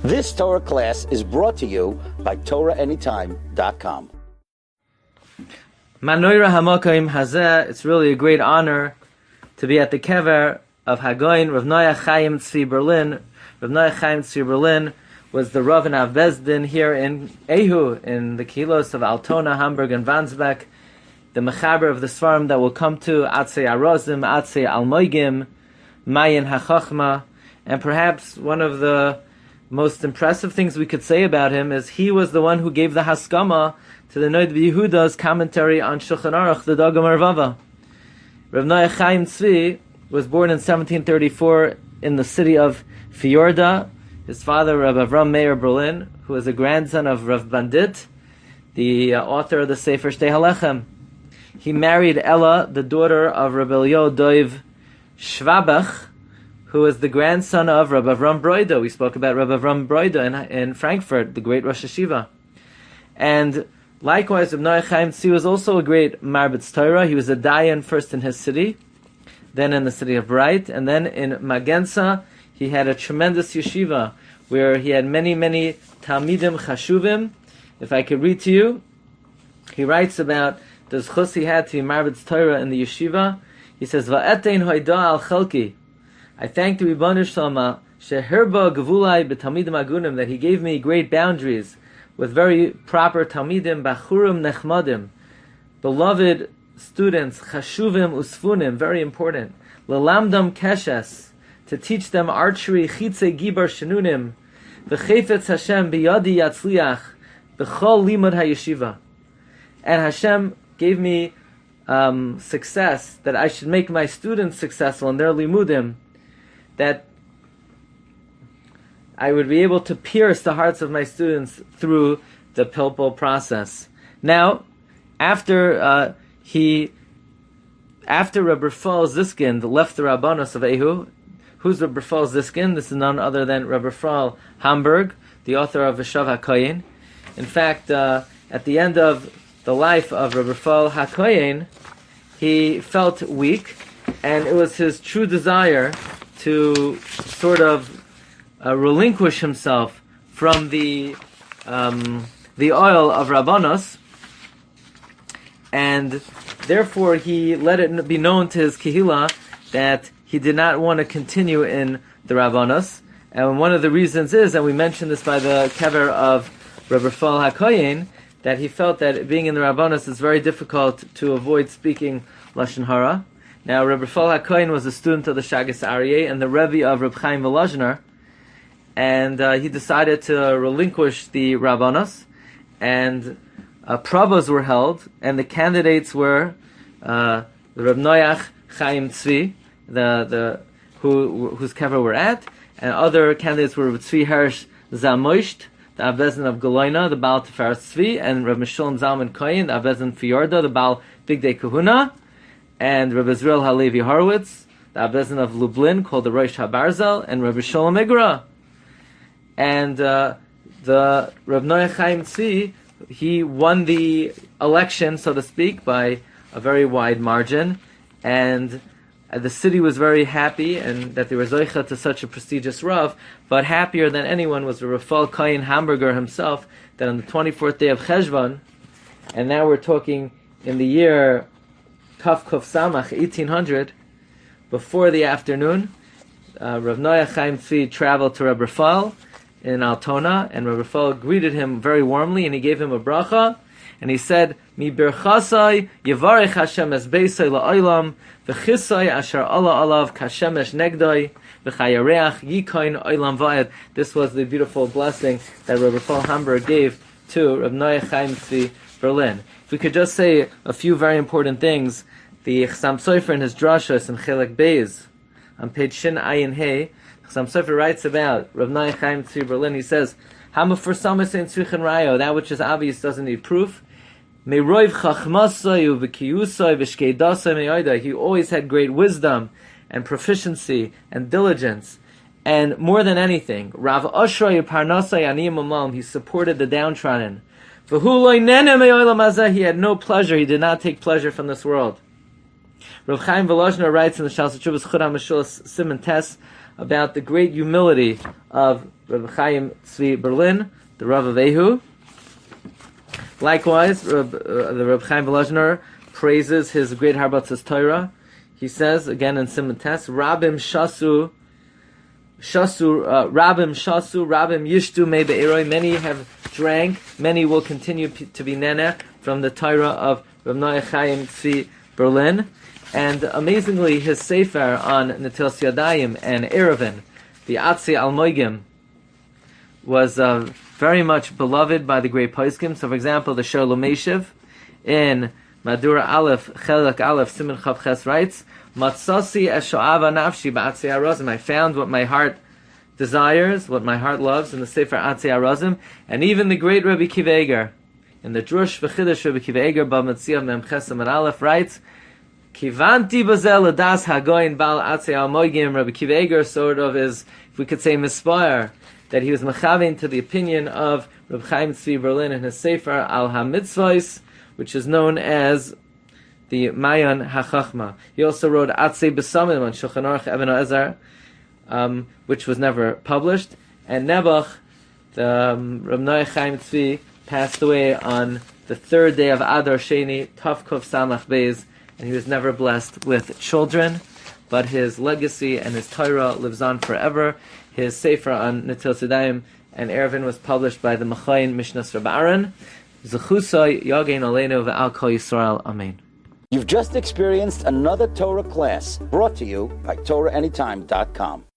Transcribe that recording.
This Torah class is brought to you by TorahAnytime.com. Manoira Hamokaim Hazeh, it's really a great honor to be at the kever of Hagoyin Rav Noach Chaim Tzvi Berlin. Rav Noach Chaim Tzvi Berlin was the Rav and Av Beis Din here in Ehu, in the Kehilos of Altona, Hamburg, and Wandsbek, the Mechaber of the Svarim that will come to Atzei Arozim, Atzei Almoigim, Mayin HaChochma, and perhaps one of the most impressive things we could say about him is he was the one who gave the Haskama to the Noid Yehuda's commentary on Shulchan Aruch, the Dagam Arvava. Rav Noach Chaim Tzvi was born in 1734 in the city of Fiorda. His father, Rav Avram Meir Berlin, who was a grandson of Rav Bandit, the author of the Sefer Shtei Halechem. He married Ella, the daughter of Rabbi Elio Doiv Schwabach, who was the grandson of Rabbi Avram Broida. We spoke about Rabbi Avram Broida in Frankfurt, the great Rosh Hashiva. And likewise, Rav Noach Chaim Tzvi was also a great Marbitz Torah. He was a Dayan first in his city, then in the city of Bright, and then in Magensa. He had a tremendous yeshiva where he had many, many Talmidim Chashuvim. If I could read to you, he writes about the zchus he had to be Marbitz Torah in the yeshiva. He says, "Va'etein hoida al chelki." I thank the Ribbon Shalma sheherba gevulai b'talmidim agunim, that he gave me great boundaries with very proper talmidim, bachurim nechmadim, beloved students, chashuvim usfunim, very important, lelamdam keshes, to teach them archery, chitze gibar shenunim, v'chefetz Hashem biyadi yatzliach, b'chol limud hayeshiva. And Hashem gave me success, that I should make my students successful in their limudim, that I would be able to pierce the hearts of my students through the pilpul process. Now, after Rabbi Rafal Ziskin left the Rabbanos of Ehu, who's Rabbi Rafal Ziskin? This is none other than Rabbi Rafal Hamburgh, the author of Veshav HaKoyin. In fact, at the end of the life of Rabbi Rafal HaKoyin, he felt weak, and it was his true desire to sort of relinquish himself from the oil of Rabbanos, and therefore he let it be known to his Kehila that he did not want to continue in the Rabbanos. And one of the reasons is, and we mentioned this by the kever of Rabbi Rafal HaKoyin, that he felt that being in the Rabbanos is very difficult to avoid speaking Lashon Hara. Now, Rabbi Rafal HaKoyin was a student of the Shagas Aryeh and the Rebbe of Reb Chaim Volozhiner, and he decided to relinquish the Rabbanos, and Pravos were held, and the candidates were Reb Noach Chaim Tzvi, whose kever we're at, and other candidates were Reb Tzvi Hersh Zamoisht, the Avezin of Galoina, the Baal Tiferes Tzvi, and Reb Mishulem Zalman Koyin, the Avezin Fiorda, the Baal Bigdei Kahuna, and Reb Israel Halevi Horowitz, the Avezin of Lublin, called the Rosh HaBarzel, and Reb Sholem Igra. And the Reb Noach Chaim Tzvi, he won the election, so to speak, by a very wide margin, and the city was very happy, and that they were zoicha to such a prestigious Rav, but happier than anyone was Rafal Kayin Hamburger himself, that on the 24th day of Cheshvan, and now we're talking in the year Kaf Kuf Samach, 1800, before the afternoon, Rav Noach Chaim Tzvi traveled to Reb Rafal in Altona, and Reb Rafal greeted him very warmly, and he gave him a bracha, and he said, Mi birchasai yevarech Hashem es beisai la'olam, v'chisai asher ala alav kashemesh negdoi, v'chayareach yikoin olam vayed. This was the beautiful blessing that Reb Rafal Hamburg gave to Reb Noach Chaim Tzvi Berlin. If we could just say a few very important things, the Chassam Sofer in his drashos in Chelek Beis, on page Shin Ayin Hey, Chassam Sofer writes about Reb Noach Chaim Tzvi Berlin. He says, "Hamaforsamis ein tzrichen rayo." That which is obvious doesn't need proof. Meroiv chachmasai uvekiyusai v'shkeidasai me'oida. He always had great wisdom and proficiency and diligence. And more than anything, Rav Ashray Parnasai Aniyim Amal, he supported the downtrodden. He had no pleasure, he did not take pleasure from this world. Rav Chaim Volozhiner writes in the Shas Tshuvos Chud HaMeshulas Siman Tes about the great humility of Rabbi Chaim Tzvi Berlin, the Rav of Ehu. Likewise, the Rabbi Chaim Volozhiner praises his great Harbatzas Torah. He says, again in Siman Tes, Rabim Shasu, Rabim Yishtu Me Be'eroi. Many have drank, many will continue to be nene from the Torah of Rav Noach Chaim Tzvi Berlin. And amazingly, his sefer on Netilas Yadayim and Erevin, the Atzi Al Moigim, was very much beloved by the great poskim. So, for example, the Shor L'Meshiv in Madura Aleph, Chelak Aleph, Siman Chav Ches writes, Matsasi esho'ava nafshi ba'atzei harazim. I found what my heart desires, what my heart loves, in the Sefer Atzei Harazim. And even the great Rabbi Kiva Eger, in the Drush V'Chidush Rabbi Kiva Eger, B'Metziah Mem Chesam and Aleph, writes, Kivanti bazel ladas hagoyin bal atzei al-moigim. Rabbi Kiva Eger sort of is, if we could say, misfire, that he was mechavein to the opinion of Rabbi Chaim Tzvi Berlin in his Sefer Al HaMitzvos, which is known as the Mayan HaChachma. He also wrote Atzei B'Samim on Shulchan Aruch Eben Ha'ezer, which was never published. And Nebuch, the Rabbi Noach Chaim Tzvi, passed away on the third day of Adar Sheni, Tav Kuf Samach Beis, and he was never blessed with children, but his legacy and his Torah lives on forever. His Sefer on Netilas Yadayim and Erevin was published by the Mechayin Mishnas Rabbi Aaron. Zechusay Yagein Aleinu Ve'al Kol Yisrael. Amen. You've just experienced another Torah class brought to you by TorahAnytime.com.